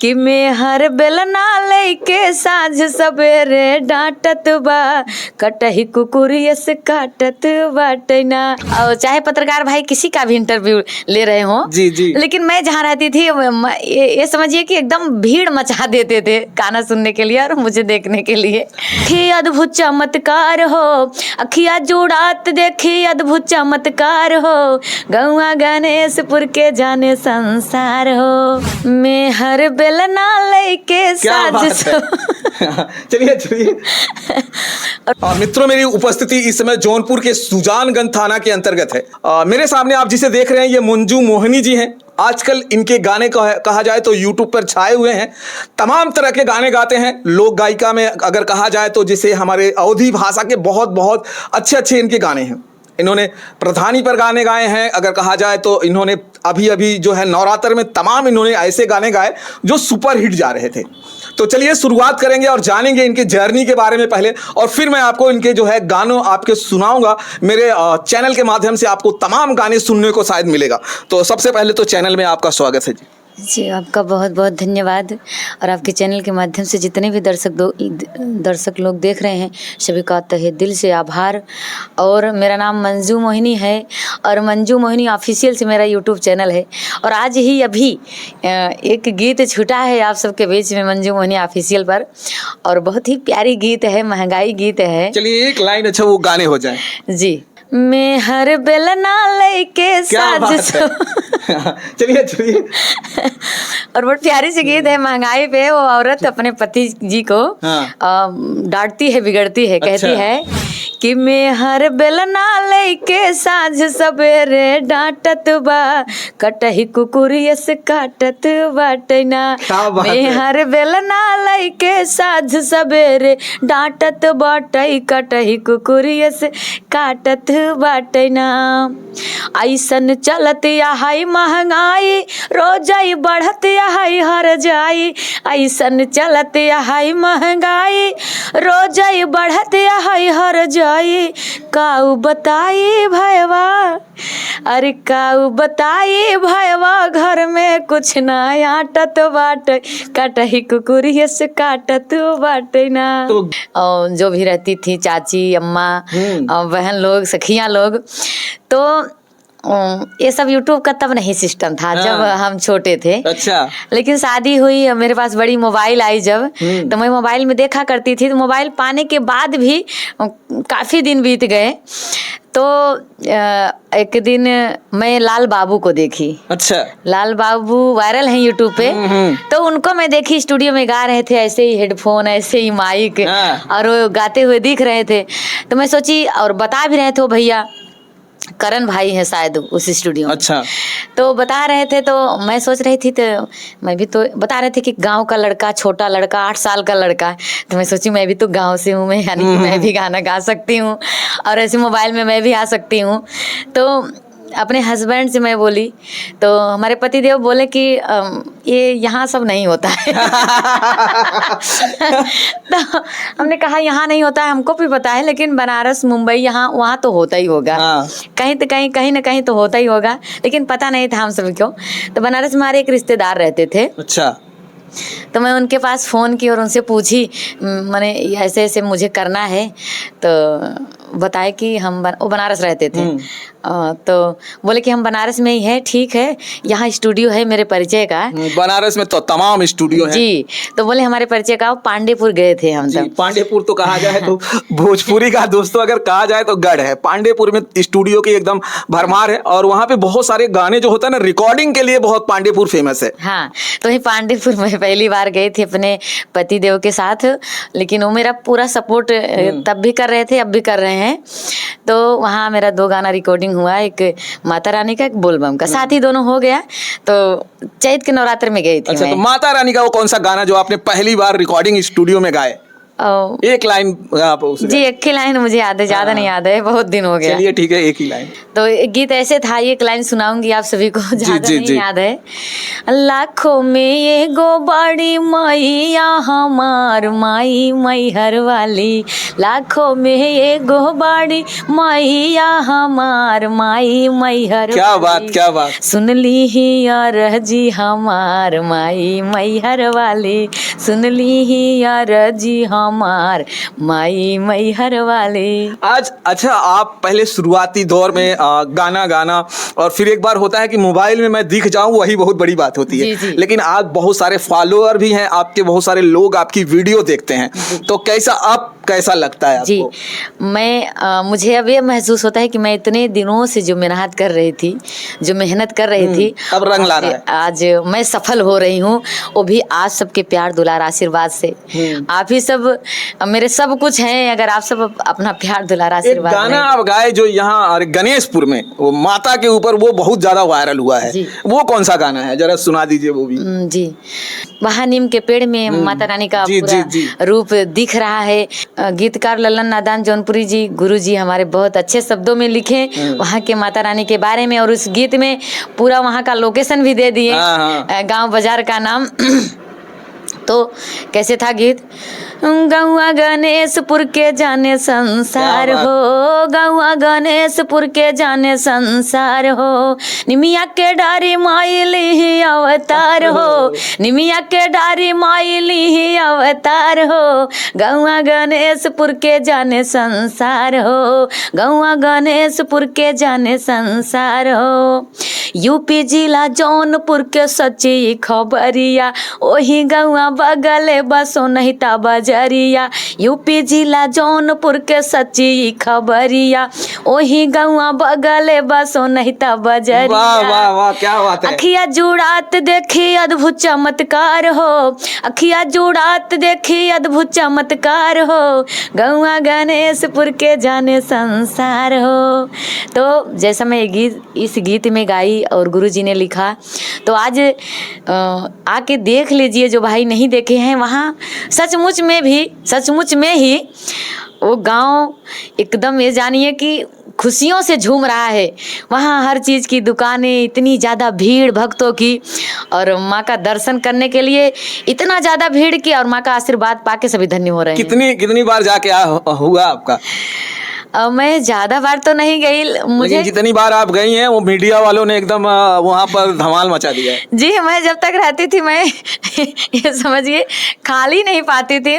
कि मैं हर बेलना लेके साँझ सवेरे डांटत बा, कटही कुकुरिया से काटत बाटे ना। और चाहे पत्रकार भाई किसी का भी इंटरव्यू ले रहे हो जी जी, लेकिन मैं जहाँ रहती थी ये समझिए कि एकदम भीड़ मचा देते थे गाना सुनने के लिए और मुझे देखने के लिए। देखी अद्भुत चमत्कार हो, अखिया जुड़ात देखी अद्भुत चमत्कार हो, गौआ गणेशपुर के जाने संसार हो, मैं हर बेलना लेके क्या बात साज। है। चलिए चलिए। मित्रों, मेरी उपस्थिति इस समय जौनपुर के सुजानगंज थाना के अंतर्गत है। मेरे सामने आप जिसे देख रहे हैं ये मंजू मोहिनी जी हैं। आजकल इनके गाने कहा जाए तो यूट्यूब पर छाए हुए हैं। तमाम तरह के गाने गाते हैं। लोक गायिका में अगर कहा जाए तो जिसे हमारे अवधी भाषा के बहुत बहुत अच्छे इनके गाने हैं। इन्होंने प्रधानी पर गाने गाए हैं। अगर कहा जाए तो इन्होंने अभी जो है नवरात्र में तमाम इन्होंने ऐसे गाने गाए जो सुपर हिट जा रहे थे। तो चलिए शुरुआत करेंगे और जानेंगे इनके जर्नी के बारे में पहले, और फिर मैं आपको इनके जो है गानों आपके सुनाऊंगा। मेरे चैनल के माध्यम से आपको तमाम गाने सुनने को शायद मिलेगा। तो सबसे पहले तो चैनल में आपका स्वागत है जी। जी, आपका बहुत बहुत धन्यवाद। और आपके चैनल के माध्यम से जितने भी दर्शक लोग देख रहे हैं सभी का तहे दिल से आभार। और मेरा नाम मंजू मोहिनी है और मंजू मोहिनी ऑफिशियल से मेरा यूट्यूब चैनल है। और आज ही अभी एक गीत छूटा है आप सबके बीच में मंजू मोहिनी ऑफिशियल पर, और बहुत ही प्यारी गीत है, महंगाई गीत है। चलिए एक लाइन अच्छा वो गाने हो जाए जी। मैं हर बेलना लेके साज। चलिए चलिए। और बहुत प्यारी सी गीत है महंगाई पे। वो औरत अपने पति जी को डांटती है, बिगड़ती है, कहती है कि मैं हर बेलना लेके साँझ सवेरे डांटत बा, कटही कुकुरिया से काटत बाटे ना। मैं हर बेलना लेके साँझ सवेरे डांटत बाटे, कटही कुकुरिया से काटत बाटे ना। ऐसन चलत हाई महंगाई, रोजाई बढ़त हाई हर जाई। ऐसन चलत हाई महंगाई, रोजाई बढ़त हाई हर जाई। काऊ बताई भैया, अरे काऊ बताई भैया, घर में कुछ ना आटत बाटे, कटही कुकुरिया से काटत बाटे ना। और जो भी रहती थी चाची, अम्मा, बहन लोग, सखियां लोग, तो ये सब यूट्यूब का तब नहीं सिस्टम था जब हम छोटे थे। अच्छा। लेकिन शादी हुई, मेरे पास बड़ी मोबाइल आई जब, तो मैं मोबाइल में देखा करती थी। तो मोबाइल पाने के बाद भी काफी दिन बीत गए, तो एक दिन मैं लाल बाबू को देखी। अच्छा। लाल बाबू वायरल हैं यूट्यूब पे, तो उनको मैं देखी स्टूडियो में गा रहे थे, ऐसे ही हेडफोन, ऐसे ही माइक, और वो गाते हुए दिख रहे थे। तो मैं सोची, और बता भी रहे थे वो भैया, करण भाई है शायद उस स्टूडियो में। अच्छा। तो बता रहे थे, तो मैं सोच रही थी, तो मैं भी तो बता रहे थे कि गांव का लड़का, छोटा लड़का, 8 साल का लड़का। तो मैं सोची मैं भी तो गांव से हूँ, मैं यानी कि मैं भी गाना गा सकती हूँ और ऐसे मोबाइल में मैं भी आ सकती हूँ। तो अपने हस्बैंड से मैं बोली, तो हमारे पति देव बोले कि ये यहाँ सब नहीं होता है। तो हमने कहा यहाँ नहीं होता है, हमको भी पता है, लेकिन बनारस, मुंबई, यहाँ वहाँ तो होता ही होगा। कहीं तो कहीं ना कहीं तो होता ही होगा, लेकिन पता नहीं था हम सब क्यों। तो बनारस में हमारे एक रिश्तेदार रहते थे। अच्छा। तो मैं उनके पास फ़ोन की और उनसे पूछी, मैंने ऐसे ऐसे मुझे करना है, तो बताए कि वो बनारस रहते थे। तो बोले कि हम बनारस में ही है, ठीक है, यहाँ स्टूडियो है मेरे परिचय का। बनारस में तो तमाम स्टूडियो है जी। तो बोले हमारे परिचय का। पांडेपुर गए थे हम सब। पांडेपुर तो कहा जाए तो भोजपुरी का दोस्तों अगर कहा जाए तो गढ़ है। पांडेपुर में स्टूडियो की एकदम भरमार है, और वहाँ पे बहुत सारे गाने जो होता है ना, रिकॉर्डिंग के लिए बहुत पांडेपुर फेमस है। हाँ, तो वही पांडेपुर में पहली बार गई थी अपने पति देव के साथ, लेकिन वो मेरा पूरा सपोर्ट तब भी कर रहे थे, अब भी कर रहे हैं। तो वहाँ मेरा 2 गाना रिकॉर्डिंग हुआ, एक माता रानी का, एक बोलबम का, साथ ही दोनों हो गया। तो चैत के नवरात्र में गई थी। अच्छा, तो माता रानी का वो कौन सा गाना जो आपने पहली बार रिकॉर्डिंग स्टूडियो में गाए? एक लाइन आप जी एक ही लाइन मुझे याद है, ज्यादा नहीं याद है, बहुत दिन हो गया। चलिए ठीक है, एक ही लाइन। तो एक गीत ऐसे था, एक लाइन सुनाऊंगी आप सभी को, ज्यादा नहीं याद है। लाखों में ये गो बड़ी मैया हमार माई मैहर वाली, लाखों में ये गो बड़ी मैया हमार माई मैहर। क्या बात, क्या बात। सुन ली ही यार जी हमार माई मैहर वाली, सुन ली ही यार जी हमार माई मैहर वाली। आज अच्छा, आप पहले शुरुआती दौर में गाना गाना और फिर एक बार होता है कि मोबाइल में मैं दिख जाऊं, वही बहुत बड़ी बात होती है। जी। लेकिन आज बहुत सारे फॉलोअर भी हैं आपके, बहुत सारे लोग आपकी वीडियो देखते हैं, तो कैसा लगता है आपको? मैं मुझे अब ये महसूस होता है कि मैं इतने दिनों से जो मेहनत कर रही थी, जो मेहनत कर रही थी, अब रंग ला रहा है। आज मैं सफल हो रही हूँ, वो भी आप सबके प्यार दुलार आशीर्वाद से। आप ही सब मेरे सब कुछ हैं, अगर आप सब अपना प्यार दुलार आशीर्वाद। एक गाना आप गाए जो यहाँ गणेशपुर में, वो माता के ऊपर, वो बहुत ज्यादा वायरल हुआ है, वो कौन सा गाना है, जरा सुना दीजिए वो भी। जी, वहाँ नीम के पेड़ में माता रानी का पूरा रूप दिख रहा है। गीतकार लल्लन नादान जौनपुरी जी, गुरु जी हमारे बहुत अच्छे शब्दों में लिखे वहाँ के माता रानी के बारे में, और उस गीत में पूरा वहाँ का लोकेशन भी दे दिए, गांव बाजार का नाम। तो कैसे था गीत? गौआ गणेशपुर के जाने संसार हो, गौआ गणेशपुर के जाने संसार हो, निमिया के डारी माइली ही अवतार हो, निमिया के डारी माइली ही अवतार हो, गौआ गणेशपुर के जाने संसार हो, गौआ गणेशपुर के जाने संसार हो। यूपी जिला जौनपुर के सच्ची खबरिया, ओही गौआ बगले बसो नहीं ता बजरिया, यूपी जिला जौनपुर के सच्ची खबरिया, ओही गौआ बगले बसो नहीं ता बजरिया। वाह वाह वाह, क्या बात है। अखिया जुड़ात देखी अद्भुत चमत्कार हो, अखिया जुड़ात देखी अद्भुत चमत्कार हो, गौआ गणेशपुर के जाने संसार हो। तो जैसा मैं इस गीत में गाई और गुरुजी ने लिखा, तो आज आके देख लीजिए, जो भाई नहीं देखे हैं, वहाँ सचमुच में ही वो गांव एकदम ये जानिए कि खुशियों से झूम रहा है। वहाँ हर चीज़ की दुकानें, इतनी ज़्यादा भीड़ भक्तों की, और माँ का दर्शन करने के लिए इतना ज़्यादा भीड़ की, और माँ का आशीर्वाद पाके सभी धन्य हो रहे हैं। कितनी बार जाके हुआ आपका? मैं ज्यादा बार तो नहीं गई, लेकिन जितनी बार आप गई हैं, वो मीडिया वालों ने एकदम वहाँ पर धमाल मचा दिया है। जी, मैं जब तक रहती थी, मैं ये समझिए खाली नहीं पाती थी,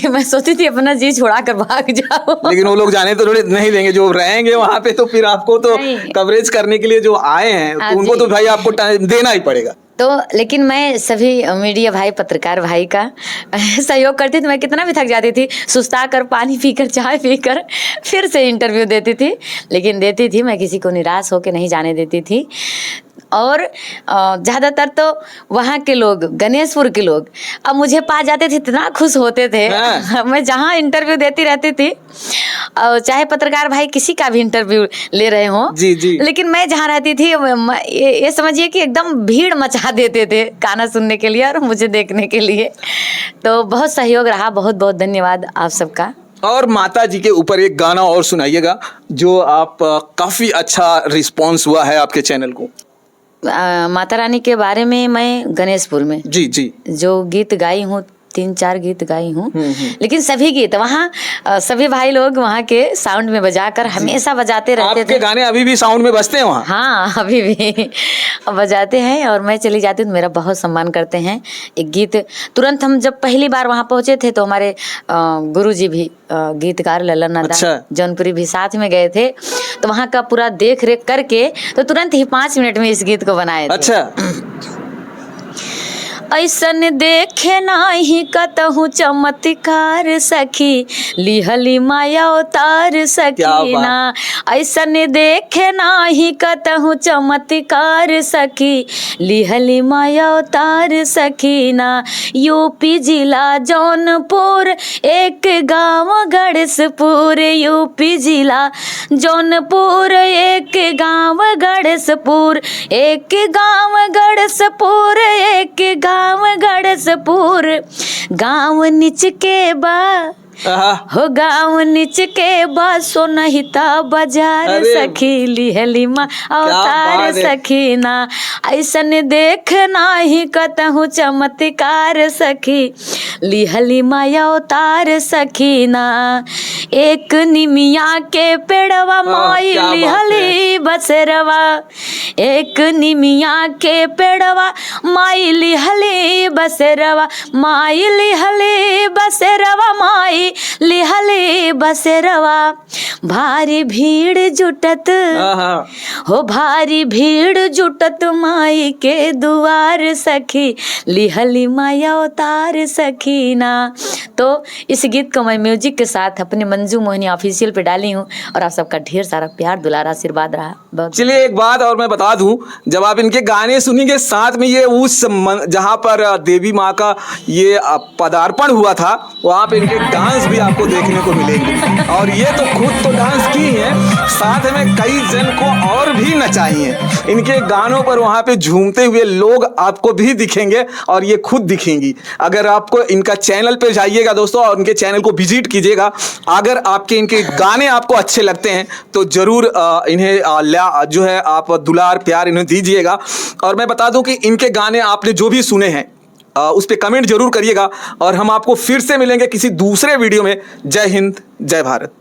मैं सोचती थी अपना जी छोड़ा कर भाग जाओ। लेकिन वो लोग जाने तो थोड़े नहीं देंगे, जो रहेंगे वहाँ पे, तो फिर आपको तो कवरेज करने के लिए जो आए हैं, तो उनको तो भाई आपको टाइम देना ही पड़ेगा। तो लेकिन मैं सभी मीडिया भाई, पत्रकार भाई का सहयोग करती थी। मैं कितना भी थक जाती थी, सुस्ता कर, पानी पीकर, चाय पीकर फिर से इंटरव्यू देती थी, लेकिन देती थी, मैं किसी को निराश होकर नहीं जाने देती थी। और ज़्यादातर तो वहाँ के लोग, गणेशपुर के लोग अब मुझे पा जाते थे, इतना खुश होते थे। मैं जहाँ इंटरव्यू देती रहती थी, और चाहे पत्रकार भाई किसी का भी इंटरव्यू ले रहे हों, जी। लेकिन मैं जहाँ रहती थी, ये समझिए कि एकदम भीड़ मचा देते थे गाना सुनने के लिए और मुझे देखने के लिए। तो बहुत सहयोग रहा, बहुत बहुत धन्यवाद आप सबका। और माता जी के ऊपर एक गाना और सुनाइएगा, जो आप काफ़ी अच्छा रिस्पॉन्स हुआ है आपके चैनल को। माता रानी के बारे में मैं गणेशपुर में जी जो गीत गाई हूँ, 3-4 गीत गाई हूँ, लेकिन सभी गीत वहाँ सभी भाई लोग वहाँ के साउंड में बजाकर हमेशा बजाते रहते थे। आपके गाने अभी भी साउंड में बजते हैं वहाँ? हाँ, अभी भी बजाते हैं, और मैं चली जाती हूँ तो मेरा बहुत सम्मान करते हैं। एक गीत तुरंत, हम जब पहली बार वहाँ पहुँचे थे तो हमारे गुरुजी भी गीतकार लल्लन नादान जौनपुरी भी साथ में गए थे, तो वहाँ का पूरा देख रेख करके तो तुरंत ही 5 मिनट में इस गीत को बनाए थे। अच्छा। ऐसन देखे नाही कतहु चमत्कार सखी, लिहली माया अवतार सखीना। ऐसन देखे नाही कतहु चमत्कार सखी, लिहली माया अवतार सखीना। यूपी जिला जौनपुर एक गाँव गणेशपुर, यूपी जिला जौनपुर एक गाँव गणेशपुर, एक गाँव गणेशपुर, एक गाँव गणेशपुर। गाँव नीच के बा हो गाँव नीच के बसो नहीं ता बाजार अरे, सखी लिहली माँ अवतार बात है। सखी ना ऐसन देख नाही कतहु चमत्कार सखी लिहली माँ अवतार सखी ना एक निमिया के पेड़वा माई क्या बात लिहली बसेरवा एक निमिया के पेड़वा माई लिहली बसेरवा माई लिहली बसेरवा माई लिहली बसेरवा भारी भीड़ जुटत हो भारी भीड़ जुटत माई के दुआर सखी लिहली माई अवतार सखी ना। तो इस गीत को मैं म्यूजिक के साथ अपने मंजू मोहिनी ऑफिशियल पे डाली हूँ और आप सबका ढेर सारा प्यार दुलारा आशीर्वाद रहा बहुत। चलिए एक बात और मैं बता दूं, जब आप इनके गाने सुनेंगे साथ में ये उस जहाँ पर देवी माँ का ये पदार्पण हुआ था वहाँ पे इनके डांस भी आपको देखने को मिलेंगे और ये तो खुद तो डांस की है, साथ में कई जन को और भी नचाई है। इनके गानों पर वहाँ पे झूमते हुए लोग आपको भी दिखेंगे और ये खुद दिखेंगी। अगर आपको इनका चैनल पे जाइएगा दोस्तों और इनके चैनल को विजिट कीजिएगा, अगर आपके इनके गाने आपको अच्छे लगते हैं तो जरूर इन्हें जो है आप दुलार प्यार इन्हें दीजिएगा। और मैं बता दूं कि इनके गाने आपने जो भी सुने हैं उस पर कमेंट जरूर करिएगा और हम आपको फिर से मिलेंगे किसी दूसरे वीडियो में। जय हिंद, जय भारत।